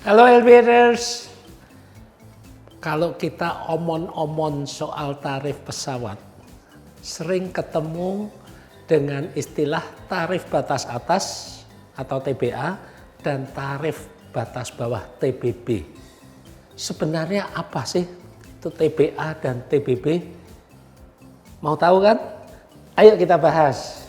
Halo Elbirers, kalau kita omon-omon soal tarif pesawat, sering ketemu dengan istilah tarif batas atas atau TBA dan tarif batas bawah TBB. Sebenarnya apa sih itu TBA dan TBB? Mau tahu kan? Ayo kita bahas.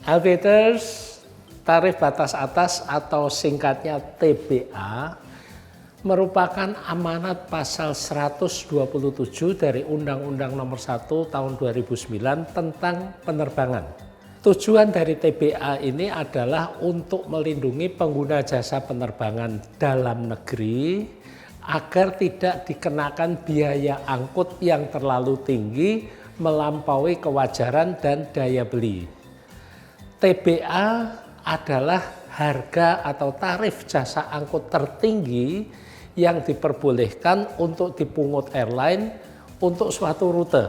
Elevators, tarif batas atas atau singkatnya TBA merupakan amanat pasal 127 dari Undang-Undang Nomor 1 Tahun 2009 tentang penerbangan. Tujuan dari TBA ini adalah untuk melindungi pengguna jasa penerbangan dalam negeri agar tidak dikenakan biaya angkut yang terlalu tinggi melampaui kewajaran dan daya beli. TBA adalah harga atau tarif jasa angkut tertinggi yang diperbolehkan untuk dipungut airline untuk suatu rute.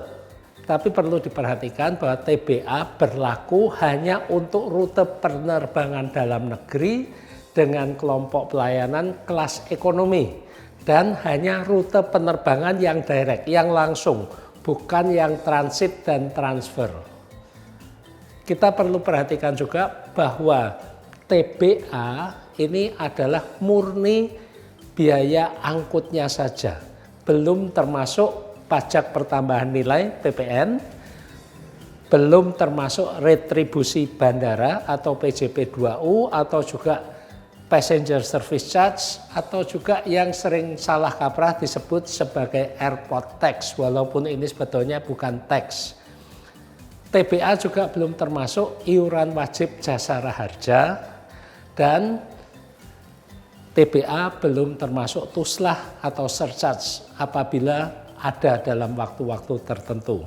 Tapi perlu diperhatikan bahwa TBA berlaku hanya untuk rute penerbangan dalam negeri dengan kelompok pelayanan kelas ekonomi dan hanya rute penerbangan yang direct, yang langsung, bukan yang transit dan transfer. Kita perlu perhatikan juga bahwa TBA ini adalah murni biaya angkutnya saja, belum termasuk pajak pertambahan nilai PPN, belum termasuk retribusi bandara atau PJP2U atau juga passenger service charge atau juga yang sering salah kaprah disebut sebagai airport tax, walaupun ini sebetulnya bukan tax. TBA juga belum termasuk iuran wajib jasara harja dan TBA belum termasuk tuslah atau surcharge apabila ada dalam waktu-waktu tertentu.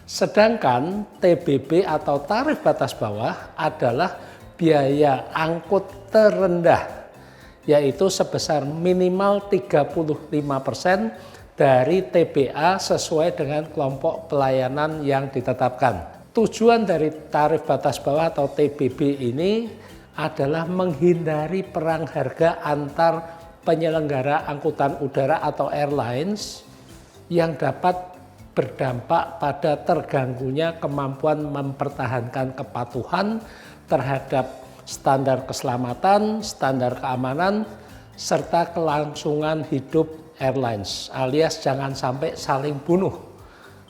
Sedangkan TBB atau tarif batas bawah adalah biaya angkut terendah, yaitu sebesar minimal 35% dari TBA sesuai dengan kelompok pelayanan yang ditetapkan. Tujuan dari tarif batas bawah atau TBB ini adalah menghindari perang harga antar penyelenggara angkutan udara atau airlines yang dapat berdampak pada terganggunya kemampuan mempertahankan kepatuhan terhadap standar keselamatan, standar keamanan, serta kelangsungan hidup airlines, alias jangan sampai saling bunuh,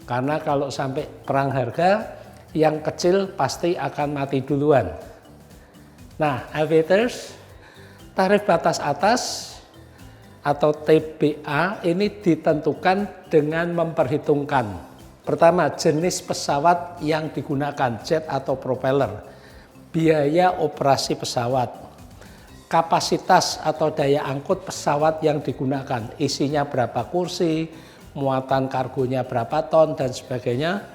karena kalau sampai perang harga yang kecil pasti akan mati duluan. Nah, elevators, tarif batas atas atau TBA ini ditentukan dengan memperhitungkan pertama jenis pesawat yang digunakan, jet atau propeller, biaya operasi pesawat, kapasitas atau daya angkut pesawat yang digunakan, isinya berapa kursi, muatan kargonya berapa ton dan sebagainya,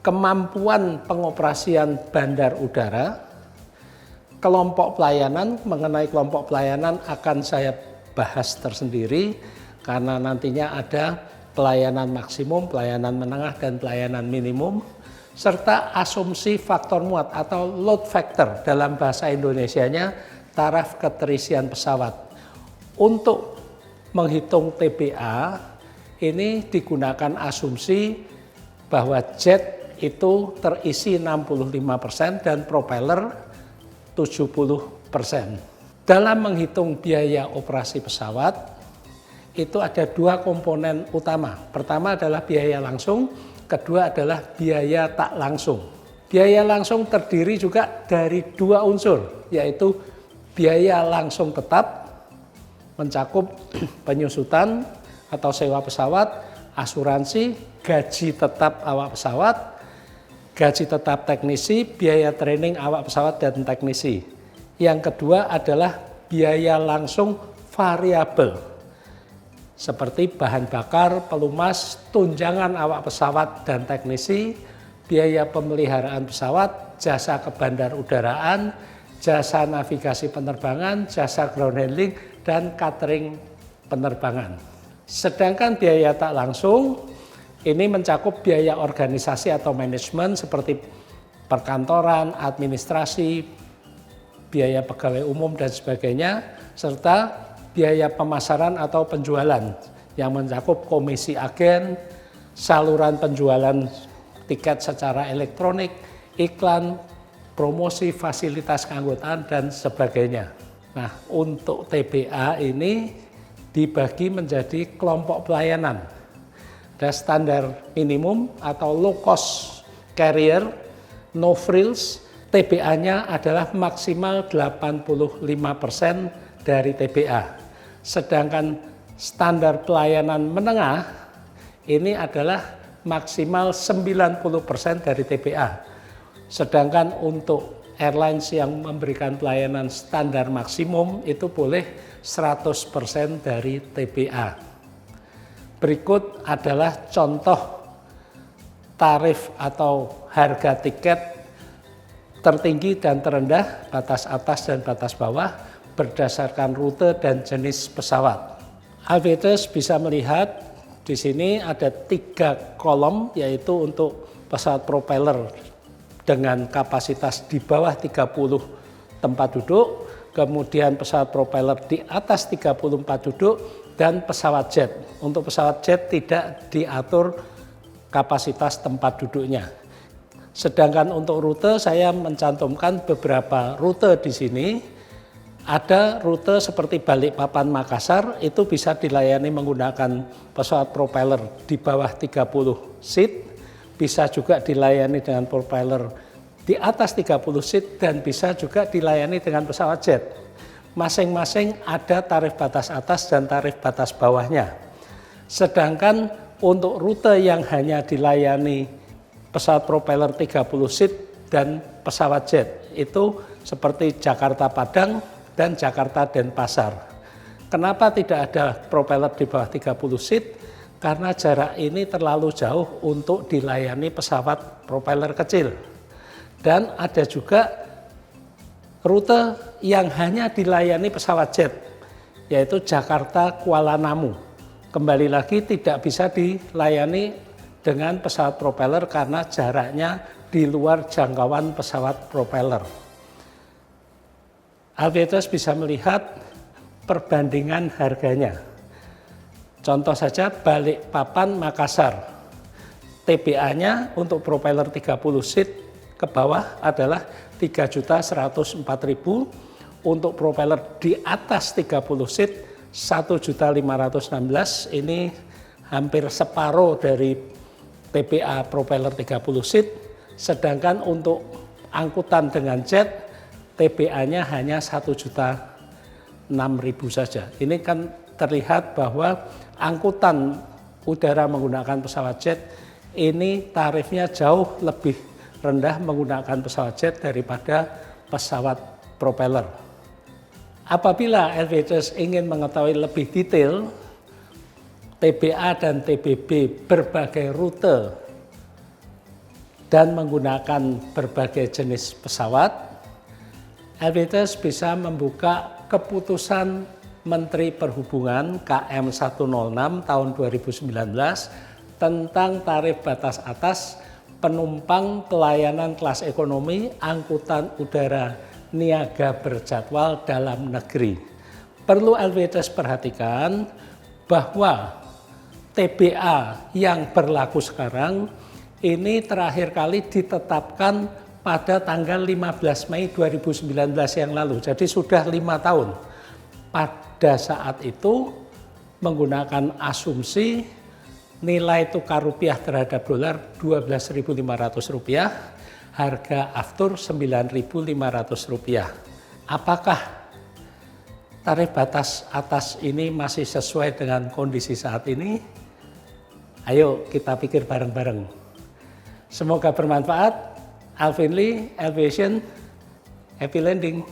kemampuan pengoperasian bandar udara, kelompok pelayanan. Mengenai kelompok pelayanan akan saya bahas tersendiri karena nantinya ada pelayanan maksimum, pelayanan menengah dan pelayanan minimum, serta asumsi faktor muat atau load factor dalam bahasa Indonesianya, taraf keterisian pesawat. Untuk menghitung TBA ini digunakan asumsi bahwa jet itu terisi 65% dan propeller 70%. Dalam menghitung biaya operasi pesawat itu ada dua komponen utama. Pertama adalah biaya langsung, kedua adalah biaya tak langsung. Biaya langsung terdiri juga dari dua unsur, yaitu biaya langsung tetap mencakup penyusutan atau sewa pesawat, asuransi, gaji tetap awak pesawat, gaji tetap teknisi, biaya training awak pesawat dan teknisi. Yang kedua adalah biaya langsung variabel, seperti bahan bakar, pelumas, tunjangan awak pesawat dan teknisi, biaya pemeliharaan pesawat, jasa kebandar udaraan, jasa navigasi penerbangan, jasa ground handling, dan catering penerbangan. Sedangkan biaya tak langsung ini mencakup biaya organisasi atau manajemen seperti perkantoran, administrasi, biaya pegawai umum dan sebagainya, serta biaya pemasaran atau penjualan yang mencakup komisi agen, saluran penjualan tiket secara elektronik, iklan, promosi, fasilitas keanggotaan, dan sebagainya. Nah, untuk TBA ini dibagi menjadi kelompok pelayanan. Ada standar minimum atau low cost carrier, no frills, TBA-nya adalah maksimal 85% dari TBA. Sedangkan standar pelayanan menengah ini adalah maksimal 90% dari TBA. Sedangkan untuk airlines yang memberikan pelayanan standar maksimum itu boleh 100% dari TBA. Berikut adalah contoh tarif atau harga tiket tertinggi dan terendah, batas atas dan batas bawah berdasarkan rute dan jenis pesawat. Aviators bisa melihat di sini ada 3 kolom, yaitu untuk pesawat propeller dengan kapasitas di bawah 30 tempat duduk, kemudian pesawat propeller di atas 34 duduk, dan pesawat jet. Untuk pesawat jet tidak diatur kapasitas tempat duduknya. Sedangkan untuk rute saya mencantumkan beberapa rute di sini. Ada rute seperti Balikpapan Makassar, itu bisa dilayani menggunakan pesawat propeller di bawah 30 seat, bisa juga dilayani dengan propeller di atas 30 seat, dan bisa juga dilayani dengan pesawat jet. Masing-masing ada tarif batas atas dan tarif batas bawahnya. Sedangkan untuk rute yang hanya dilayani pesawat propeller 30 seat dan pesawat jet, itu seperti Jakarta Padang dan Jakarta Denpasar. Kenapa tidak ada propeller di bawah 30 seat? Karena jarak ini terlalu jauh untuk dilayani pesawat propeller kecil. Dan ada juga rute yang hanya dilayani pesawat jet, yaitu Jakarta Kuala Namu. Kembali lagi tidak bisa dilayani dengan pesawat propeller karena jaraknya di luar jangkauan pesawat propeller. Aviators bisa melihat perbandingan harganya. Contoh saja Balikpapan Makassar. TBA-nya untuk propeller 30 seat ke bawah adalah 3.104.000. Untuk propeller di atas 30 seat 1.516.000. Ini hampir separuh dari TBA propeller 30 seat. Sedangkan untuk angkutan dengan jet TBA-nya hanya 1.006.000 saja. Ini kan terlihat bahwa angkutan udara menggunakan pesawat jet ini tarifnya jauh lebih rendah menggunakan pesawat jet daripada pesawat propeller. Apabila Aviators ingin mengetahui lebih detail TBA dan TBB berbagai rute dan menggunakan berbagai jenis pesawat, Aviators bisa membuka keputusan Menteri Perhubungan KM 106 tahun 2019 tentang tarif batas atas penumpang pelayanan kelas ekonomi angkutan udara niaga berjadwal dalam negeri. Perlu Aviators perhatikan bahwa TBA yang berlaku sekarang ini terakhir kali ditetapkan pada tanggal 15 Mei 2019 yang lalu, jadi sudah 5 tahun. Pada saat itu menggunakan asumsi nilai tukar rupiah terhadap dolar Rp12.500, harga aftur Rp9.500. Apakah tarif batas atas ini masih sesuai dengan kondisi saat ini? Ayo kita pikir bareng-bareng. Semoga bermanfaat. Alvin Lee, Aviation, happy landing.